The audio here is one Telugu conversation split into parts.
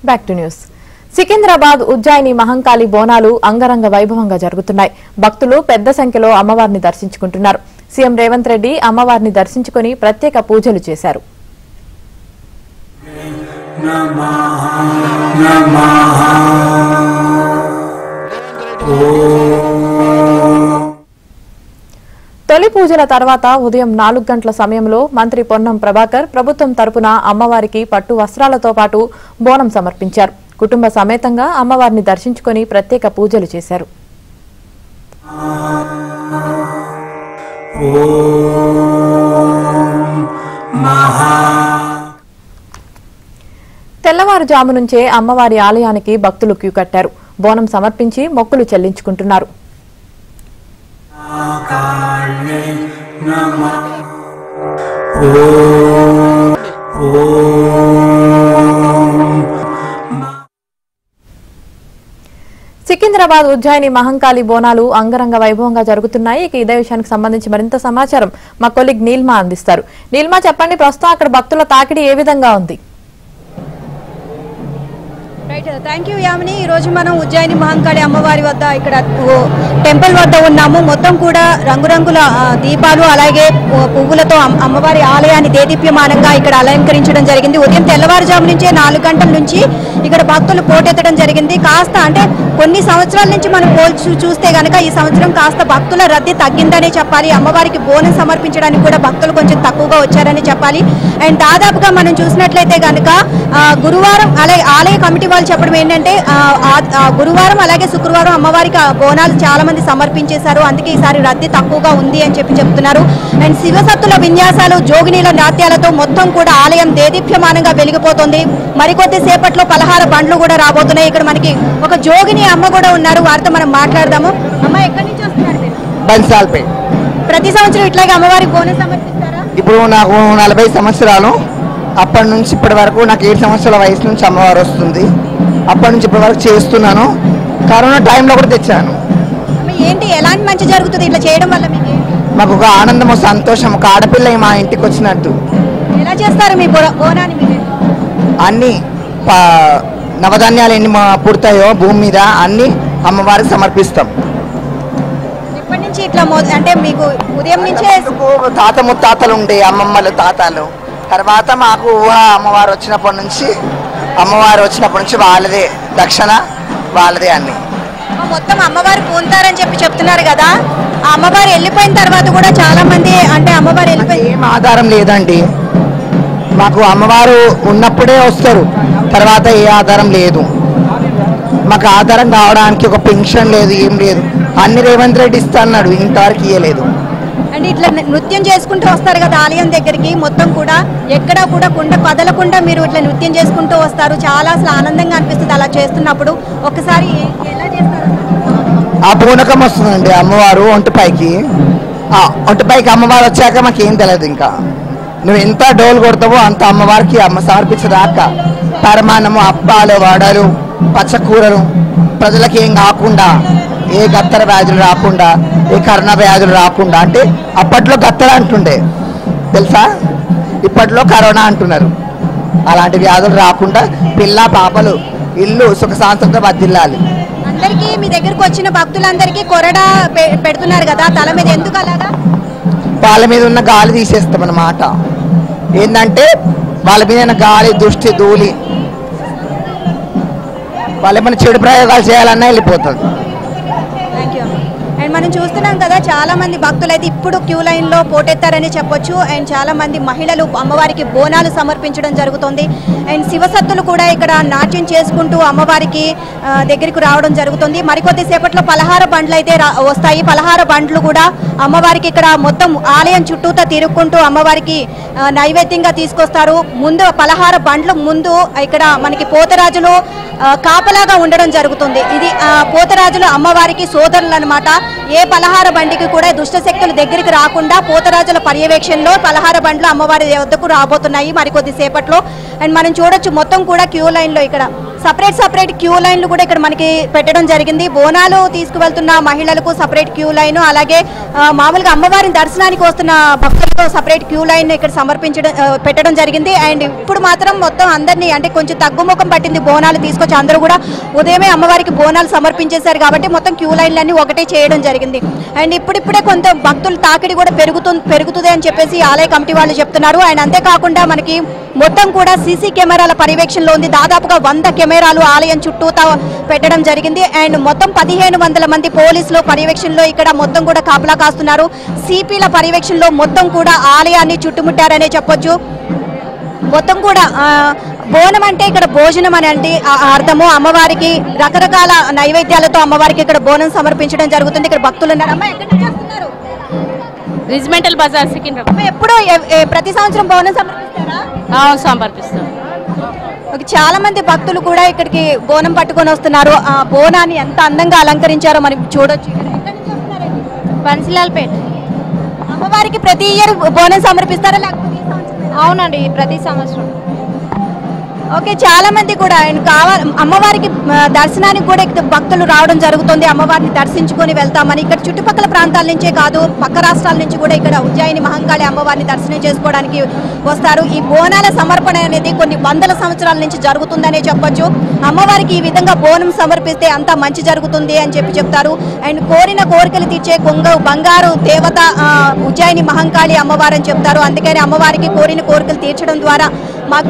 Back to news. Secunderabad Ujjaini Mahankali Bonalu అంగరంగ వైభవంగా జరుగుతున్నాయి. భక్తులు పెద్ద సంఖ్యలో అమ్మవారిని దర్శించుకుంటున్నారు. సీఎం రేవంత్ రెడ్డి అమ్మవారిని దర్శించుకుని ప్రత్యేక పూజలు చేశారు. తొలి పూజల తర్వాత ఉదయం 4 గంటల సమయంలో మంత్రి పొన్నం ప్రభాకర్ ప్రభుత్వం తరపున అమ్మవారికి పట్టు వస్త్రాలతో పాటు బోనం సమర్పించారు. కుటుంబ సమేతంగా అమ్మవారిని దర్శించుకుని ప్రత్యేక పూజలు చేశారు. తెల్లవారుజాము నుంచే అమ్మవారి ఆలయానికి భక్తులు క్యూ కట్టారు. బోనం సమర్పించి మొక్కులు చెల్లించుకుంటున్నారు. సికింద్రాబాద్ ఉజ్జయిని మహంకాళి బోనాలు అంగరంగ వైభవంగా జరుగుతున్నాయి. ఇదే విషయానికి సంబంధించి మరింత సమాచారం మా కొలీగ్ నీల్మా అందిస్తారు. నీల్మా, చెప్పండి, ప్రస్తుతం అక్కడ భక్తుల తాకిడి ఏ విధంగా ఉంది? Right, thank you Yamini. ఈరోజు మనం ఉజ్జయిని మహంకాళి అమ్మవారి వద్ద ఇక్కడ టెంపుల్ వద్ద ఉన్నాము. మొత్తం కూడా రంగురంగుల దీపాలు అలాగే పువ్వులతో అమ్మవారి ఆలయాన్ని దేదీప్యమానంగా ఇక్కడ అలంకరించడం జరిగింది. ఉదయం తెల్లవారుజాము నుంచే 4 గంటల నుంచి ఇక్కడ భక్తులు పోటెత్తడం జరిగింది. కాస్త అంటే కొన్ని సంవత్సరాల నుంచి మనం చూస్తే గనక ఈ సంవత్సరం కాస్త భక్తుల రద్దీ తగ్గిందనే చెప్పాలి. అమ్మవారికి బోనం సమర్పించడానికి కూడా భక్తులు కొంచెం తక్కువగా వచ్చారని చెప్పాలి. అండ్ దాదాపుగా మనం చూసినట్లయితే గనక గురువారం అలాగే ఆలయ కమిటీ వాళ్ళు చెప్పడం ఏంటంటే గురువారం అలాగే శుక్రవారం అమ్మవారికి బోనాలు చాలా మంది సమర్పించేశారు. అందుకే ఈసారి రద్దీ తక్కువగా ఉంది అని చెప్తున్నారు. అండ్ శివసత్తుల విన్యాసాలు జోగినీల నాట్యాలతో మొత్తం కూడా ఆలయం దేదీప్యమానంగా వెలిగిపోతుంది. మరికొద్ది సేపట్లో పలహార బండ్లు కూడా రాబోతున్నాయి. ఇక్కడ మనకి ఒక జోగిని అమ్మ కూడా ఉన్నారు, వారితో మనం మాట్లాడదాము. అమ్మ, ఎక్కడి నుంచి వస్తున్నారు మీరు? బన్సాల్పేట్. ప్రతి సంవత్సరం ఇట్లాగే అమ్మవారికి బోనం సమర్పిస్తారా? ఇప్పుడు నాకు 40 సంవత్సరాలు. అప్పటి నుంచి ఇప్పటి వరకు నాకు 7 సంవత్సరాల వయసు నుంచి అమ్మవారు వస్తుంది. అప్పటి నుంచి ఇప్పటి వరకు చేస్తున్నాను. కరోనా టైంలో కూడా తెచ్చాను. ఏంటి, ఎలాంటి మంచి జరుగుతుంది ఇట్లా చేయడం వల్ల? మాకు ఒక ఆనందము, సంతోషం, ఒక ఆడపిల్ల మా ఇంటికి వచ్చినట్టు. ఎలా చేస్తారు మీ బోనాన్ని? అన్ని నవధాన్యాలు ఎన్ని పుడతాయో భూమి మీద అన్ని అమ్మవారికి సమర్పిస్తాం. ఇప్పటి నుంచి ఇట్లా అంటే మీకు ఉదయం నుంచే తాత ముత్తాతలు ఉండే అమ్మమ్మలు తాతలు. తర్వాత మాకు అమ్మవారు వచ్చినప్పటి నుంచి వాళ్ళదే దక్షిణ, వాళ్ళదే అన్ని. మొత్తం అమ్మవారు పూంతారని చెప్తున్నారు కదా, ఆ అమ్మవారు వెళ్ళిపోయిన తర్వాత కూడా చాలా మంది అంటే అమ్మవారు వెళ్ళిపోయి ఏం ఆధారం లేదండి. మాకు అమ్మవారు ఉన్నప్పుడే వస్తారు, తర్వాత ఏ ఆధారం లేదు. మాకు ఆధారం కావడానికి ఒక పెన్షన్ లేదు, ఏం లేదు. అన్ని రేవంత్ రెడ్డి ఇస్తా అన్నాడు, ఇంతవరకు ఇయ్యలేదు. అంటే ఇట్లా నృత్యం చేసుకుంటూ వస్తారు కదా ఆలయం దగ్గరికి, మొత్తం కూడా ఎక్కడా కూడా కుండ కదలకుండా మీరు ఇట్లా నృత్యం చేసుకుంటూ వస్తారు. చాలా అసలు ఆనందంగా అనిపిస్తుంది అలా చేస్తున్నప్పుడు. ఒకసారి ఎలా చేస్తారు? ఆ పూనకం వస్తుందండి అమ్మవారు ఒంటిపైకి. అమ్మవారు వచ్చాక మాకేం తెలియదు. ఇంకా నువ్వు ఎంత డోలు కొడతావో అంత అమ్మవారికి సమర్పించదాకా పరమాన్నము, అప్పాలు, వడలు, పచ్చకూరలు ప్రజలకు ఏం కాకుండా, ఏ గత్తర వ్యాధులు రాకుండా, ఏ కరోనా వ్యాధులు రాకుండా. అంటే అప్పట్లో గత్తర అంటుండే తెలుసా, ఇప్పట్లో కరోనా అంటున్నారు. అలాంటి వ్యాధులు రాకుండా పిల్ల పాపలు ఇల్లు సుఖ శాంతంతో బతిల్లాలి. అందరికీ మీ దగ్గరకు వచ్చిన భక్తులందరికీ కొరడా పెడుతున్నారు కదా తల మీద, ఎందుకు అలాగా? వాళ్ళ మీద ఉన్న గాలి తీసేస్తాం అన్నమాట. ఏంటంటే వాళ్ళ మీద గాలి, దృష్టి, ధూళి, వాళ్ళు ఏమైనా చెడు ప్రయోగాలు చేయాలన్నా వెళ్ళిపోతుంది. అండ్ మనం చూస్తున్నాం కదా చాలా మంది భక్తులు అయితే ఇప్పుడు క్యూ లైన్లో పోటెత్తారని చెప్పొచ్చు. అండ్ చాలా మంది మహిళలు అమ్మవారికి బోనాలు సమర్పించడం జరుగుతుంది. అండ్ శివసత్తులు కూడా ఇక్కడ నాట్యం చేసుకుంటూ అమ్మవారికి దగ్గరికి రావడం జరుగుతుంది. మరికొద్ది సేపట్లో పలహార బండ్లు అయితే వస్తాయి. పలహార బండ్లు కూడా అమ్మవారికి ఇక్కడ మొత్తం ఆలయం చుట్టూతా తిరుక్కుంటూ అమ్మవారికి నైవేద్యంగా తీసుకొస్తారు. ముందు పలహార బండ్లు ముందు ఇక్కడ మనకి పోతరాజులు కాపలాగా ఉండడం జరుగుతుంది. ఇది పోతరాజులు అమ్మవారికి సోదరులు అనమాట. ఏ పలహార బండికి కూడా దుష్టశక్తులు దగ్గరికి రాకుండా పోతరాజుల పర్యవేక్షణలో పలహార బండ్లు అమ్మవారి వద్దకు రాబోతున్నాయి మరికొద్ది సేపట్లో. అండ్ మనం చూడొచ్చు మొత్తం కూడా క్యూ లైన్లో ఇక్కడ సపరేట్ క్యూ లైన్లు కూడా ఇక్కడ మనకి పెట్టడం జరిగింది. బోనాలు తీసుకువెళ్తున్న మహిళలకు సపరేట్ క్యూ లైన్, అలాగే మామూలుగా అమ్మవారిని దర్శనానికి వస్తున్న భక్తులకు సపరేట్ క్యూ లైన్ ఇక్కడ పెట్టడం జరిగింది. అండ్ ఇప్పుడు మాత్రం మొత్తం అందరినీ అంటే కొంచెం తగ్గుముఖం పట్టింది బోనాలు తీసుకొచ్చి అందరూ కూడా ఉదయమే అమ్మవారికి బోనాలు సమర్పించేశారు కాబట్టి మొత్తం క్యూ లైన్లన్నీ ఒకటే చేయడం జరిగింది. అండ్ ఇప్పుడిప్పుడే కొంత భక్తుల తాకిడి కూడా పెరుగుతుంది అని చెప్పేసి ఆలయ కమిటీ వాళ్ళు చెప్తున్నారు. అండ్ అంతేకాకుండా మనకి మొత్తం కూడా సీసీ కెమెరాల పర్యవేక్షణలో ఉంది. దాదాపుగా 100 కెమెరాలు ఆలయం చుట్టూతా పెట్టడం జరిగింది. అండ్ మొత్తం 1500 మంది పోలీసులు పర్యవేక్షణలో ఇక్కడ మొత్తం కూడా కాపలా కాస్తున్నారు. సిపిల పర్యవేక్షణలో మొత్తం కూడా ఆలయాన్ని చుట్టుముట్టారనే చెప్పొచ్చు. మొత్తం కూడా బోనం అంటే ఇక్కడ భోజనం అని అంటే అర్థము. అమ్మవారికి రకరకాల నైవేద్యాలతో అమ్మవారికి ఇక్కడ బోనం సమర్పించడం జరుగుతుంది. ఇక్కడ భక్తులు ఉన్నారు. అమ్మ ఎక్కడి నుంచి వస్తున్నారు? రిజిమెంటల్ బజార్ సికింద్రాబాద్. ఎప్పుడు ప్రతి సంవత్సరం బోనం సమర్పిస్తారా? సమర్పిస్తాం. చాలా మంది భక్తులు కూడా ఇక్కడికి బోనం పట్టుకొని వస్తున్నారు. ఆ బోనాన్ని ఎంత అందంగా అలంకరించారో మనం చూడొచ్చు. బన్సిలాల్పేట్. అమ్మవారికి ప్రతి ఇయర్ బోనం సమర్పిస్తారా లేకపోతే అవునండి, ప్రతి సంవత్సరం. ఓకే, చాలా మంది కూడా అమ్మవారికి దర్శనానికి కూడా భక్తులు రావడం జరుగుతుంది. అమ్మవారిని దర్శించుకొని వెళ్తామని ఇక్కడ చుట్టుపక్కల ప్రాంతాల నుంచే కాదు పక్క రాష్ట్రాల నుంచి కూడా ఇక్కడ ఉజ్జయిని మహంకాళి అమ్మవారిని దర్శనం చేసుకోవడానికి వస్తారు. ఈ బోనాల సమర్పణ అనేది కొన్ని వందల సంవత్సరాల నుంచి జరుగుతుందనే చెప్పొచ్చు. అమ్మవారికి ఈ విధంగా బోనం సమర్పిస్తే అంతా మంచి జరుగుతుంది అని చెప్తారు. అండ్ కోరిన కోరికలు తీర్చే బంగారు దేవత ఉజ్జయిని మహంకాళి అమ్మవారు అని చెప్తారు. అందుకని అమ్మవారికి కోరిన కోరికలు తీర్చడం ద్వారా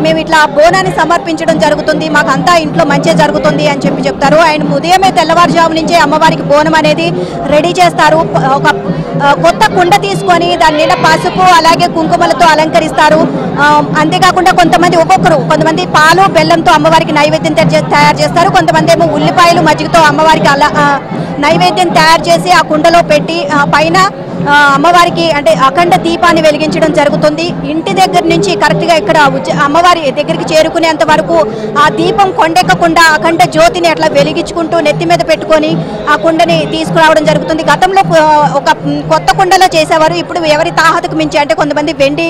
మేము ఇట్లా బోనాన్ని సమర్పించడం జరుగుతుంది, మాకు అంతా ఇంట్లో మంచి జరుగుతుంది అని చెప్తారు. అండ్ ఉదయమే తెల్లవారుజాము నుంచే అమ్మవారికి బోనం అనేది రెడీ చేస్తారు. ఒక కొత్త కుండ తీసుకొని దాని నిండా పసుపు అలాగే కుంకుమలతో అలంకరిస్తారు. అంతేకాకుండా కొంతమంది పాలు బెల్లంతో అమ్మవారికి నైవేద్యం తయారు చేస్తారు. కొంతమంది ఏమో ఉల్లిపాయలు మజ్జిగతో అమ్మవారికి నైవేద్యం తయారు చేసి ఆ కుండలో పెట్టి పైన అమ్మవారికి అంటే అఖండ దీపాన్ని వెలిగించడం జరుగుతుంది. ఇంటి దగ్గర నుంచి కరెక్ట్గా ఇక్కడ అమ్మవారి దగ్గరికి చేరుకునేంత వరకు ఆ దీపం కొండెక్కకుండా అఖండ జ్యోతిని అట్లా వెలిగించుకుంటూ నెత్తి మీద పెట్టుకొని ఆ కుండని తీసుకురావడం జరుగుతుంది. గతంలో ఒక కొత్త కుండలో చేసేవారు, ఇప్పుడు ఎవరి తాహతకు మించి అంటే కొంతమంది వెండి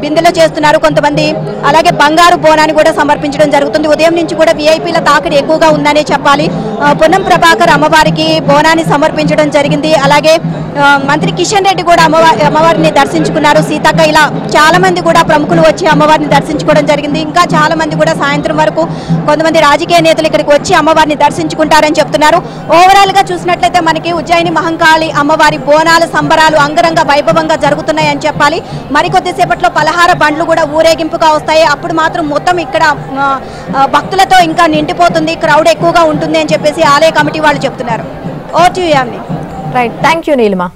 బిందెలో చేస్తున్నారు, కొంతమంది అలాగే బంగారు బోనాన్ని కూడా సమర్పించడం జరుగుతుంది. ఉదయం నుంచి కూడా విఐపీల తాకిడి ఎక్కువగా ఉందనే చెప్పాలి. పొన్నం ప్రభాకర్ అమ్మవారికి బోనాన్ని సమర్పించడం జరిగింది. అలాగే మంత్రి కిషన్ రెడ్డి కూడా అమ్మవారిని దర్శించుకున్నారు. సీతక్క ఇలా చాలా మంది కూడా ప్రముఖులు వచ్చి అమ్మవారిని దర్శించుకోవడం జరిగింది. ఇంకా చాలా మంది కూడా సాయంత్రం వరకు కొంతమంది రాజకీయ నేతలు ఇక్కడికి వచ్చి అమ్మవారిని దర్శించుకుంటారని చెప్తున్నారు. ఓవరాల్ గా చూసినట్లయితే మనకి ఉజ్జయిని మహంకాళి అమ్మవారి బోనాల సంబరాలు అంగరంగ వైభవంగా జరుగుతున్నాయని చెప్పాలి. మరికొద్దిసేపట్లో పలహార బండ్లు కూడా ఊరేగింపుగా వస్తాయి. అప్పుడు మాత్రం మొత్తం ఇక్కడ భక్తులతో ఇంకా నిండిపోతుంది, క్రౌడ్ ఎక్కువగా ఉంటుంది అని చెప్పేసి ఆలయ కమిటీ వాళ్ళు చెప్తున్నారు. ఓ to Yami. Right, thank you Neelima.